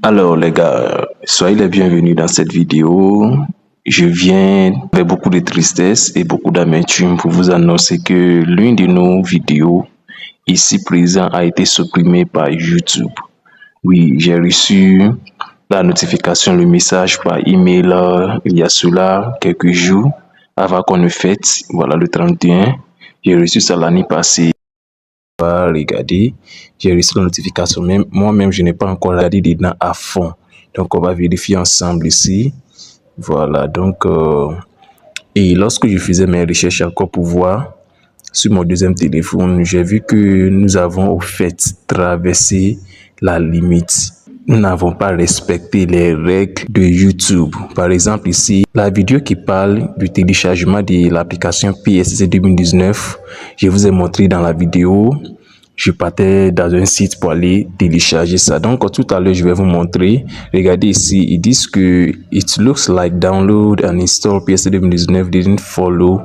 Alors les gars, soyez les bienvenus dans cette vidéo. Je viens avec beaucoup de tristesse et beaucoup d'amertume pour vous annoncer que l'une de nos vidéos ici présent a été supprimée par YouTube. Oui, j'ai reçu la notification, le message par email il y a cela quelques jours avant qu'on ne fête, voilà le 31. J'ai reçu ça l'année passée. Regarder, j'ai reçu la notification, même moi-même je n'ai pas encore regardé dedans à fond, donc on va vérifier ensemble ici. Voilà, donc et lorsque je faisais mes recherches encore pour voir sur mon deuxième téléphone, j'ai vu que nous avons au fait traversé la limite. Nous n'avons pas respecté les règles de YouTube. Par exemple ici, la vidéo qui parle du téléchargement de l'application PSC 2019, je vous ai montré dans la vidéo, je partais dans un site pour aller télécharger ça. Donc tout à l'heure, je vais vous montrer. Regardez ici, ils disent que it looks like download and install PSC 2019 didn't follow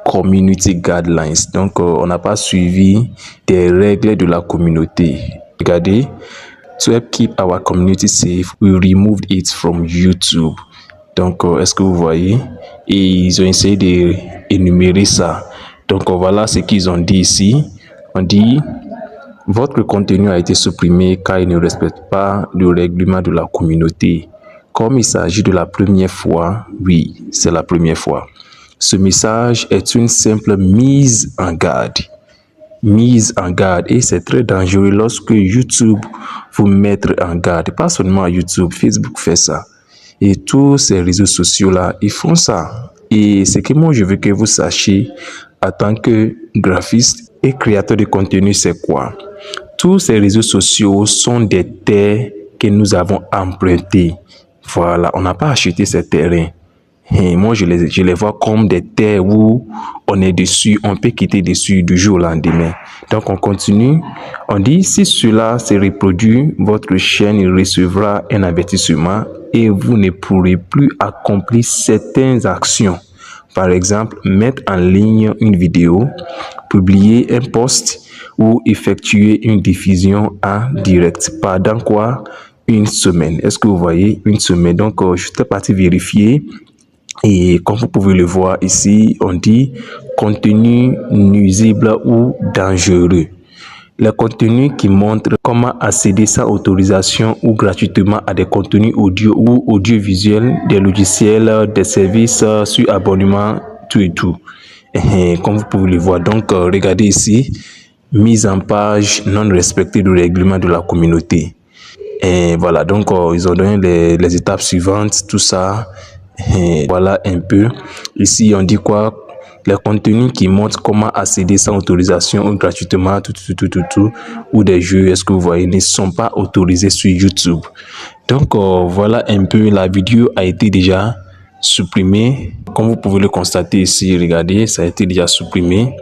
community guidelines. Donc on n'a pas suivi des règles de la communauté. Regardez. To help keep our community safe, we removed it from YouTube. Donc, est-ce que vous voyez? Et ils ont essayé d'énumérer ça. Donc, voilà ce qu'ils ont dit ici. On dit, votre contenu a été supprimé car il ne respecte pas le règlement de la communauté. Comme il s'agit de la première fois, oui, c'est la première fois. Ce message est une simple mise en garde. Mise en garde, et c'est très dangereux lorsque YouTube vous met en garde. Pas seulement YouTube, Facebook fait ça, et tous ces réseaux sociaux là, ils font ça. Et ce que moi je veux que vous sachiez en tant que graphiste et créateur de contenu, c'est quoi? Tous ces réseaux sociaux sont des terres que nous avons empruntées. Voilà, on n'a pas acheté ces terrains. Et moi, je les vois comme des terres où on est dessus, on peut quitter dessus du jour au lendemain. Donc, on continue. On dit, si cela se reproduit, votre chaîne recevra un avertissement et vous ne pourrez plus accomplir certaines actions. Par exemple, mettre en ligne une vidéo, publier un post ou effectuer une diffusion en direct. Pendant quoi? Une semaine. Est-ce que vous voyez? Une semaine. Donc, je suis parti vérifier. Et comme vous pouvez le voir ici, on dit contenu nuisible ou dangereux. Les contenus qui montrent comment accéder sans autorisation ou gratuitement à des contenus audio ou audiovisuels, des logiciels, des services sur abonnement, tout et tout. Et comme vous pouvez le voir, donc regardez ici, mise en page non respectée du règlement de la communauté. Et voilà, donc ils ont donné les étapes suivantes, tout ça. Et voilà un peu. Ici, on dit quoi? Les contenus qui montrent comment accéder sans autorisation ou gratuitement, ou des jeux, est-ce que vous voyez, ne sont pas autorisés sur YouTube. Donc, voilà un peu, la vidéo a été déjà supprimée. Comme vous pouvez le constater ici, regardez, ça a été déjà supprimé.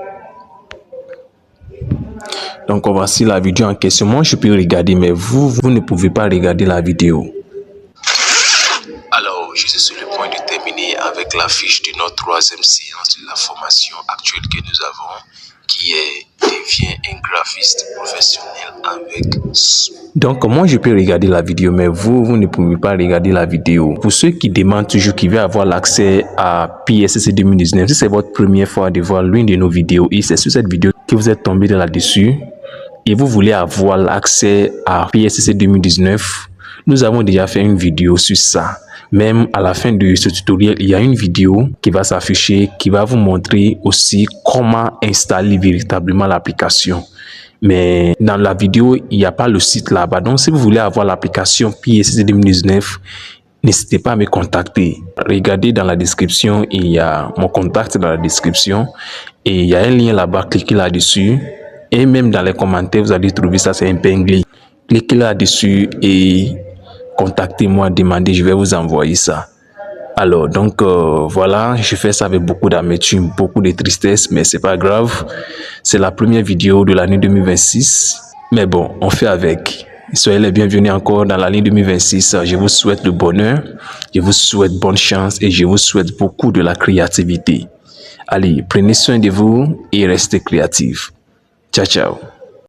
Donc, voici la vidéo en question. Moi, je peux regarder, mais vous ne pouvez pas regarder la vidéo. Alors, je suis sur le point de terminer avec la fiche de notre troisième séance de la formation actuelle que nous avons, qui est devient un graphiste professionnel avec... Donc, moi, je peux regarder la vidéo, mais vous ne pouvez pas regarder la vidéo. Pour ceux qui demandent toujours, qui veulent avoir l'accès à PSC 2019, si c'est votre première fois de voir l'une de nos vidéos, et c'est sur cette vidéo que vous êtes tombé là-dessus, et vous voulez avoir l'accès à PSC 2019, nous avons déjà fait une vidéo sur ça. Même à la fin de ce tutoriel, il y a une vidéo qui va s'afficher, qui va vous montrer aussi comment installer véritablement l'application. Mais dans la vidéo, il n'y a pas le site là-bas. Donc, si vous voulez avoir l'application PSC 2019, n'hésitez pas à me contacter. Regardez dans la description, il y a mon contact dans la description. Et il y a un lien là-bas, cliquez là-dessus. Et même dans les commentaires, vous allez trouver ça, c'est un pinglet. Cliquez là-dessus et... contactez-moi, demandez, je vais vous envoyer ça. Alors, donc, voilà, je fais ça avec beaucoup d'amertume, beaucoup de tristesse, mais c'est pas grave. C'est la première vidéo de l'année 2026. Mais bon, on fait avec. Soyez les bienvenus encore dans l'année 2026. Je vous souhaite le bonheur, je vous souhaite bonne chance et je vous souhaite beaucoup de la créativité. Allez, prenez soin de vous et restez créatifs. Ciao, ciao.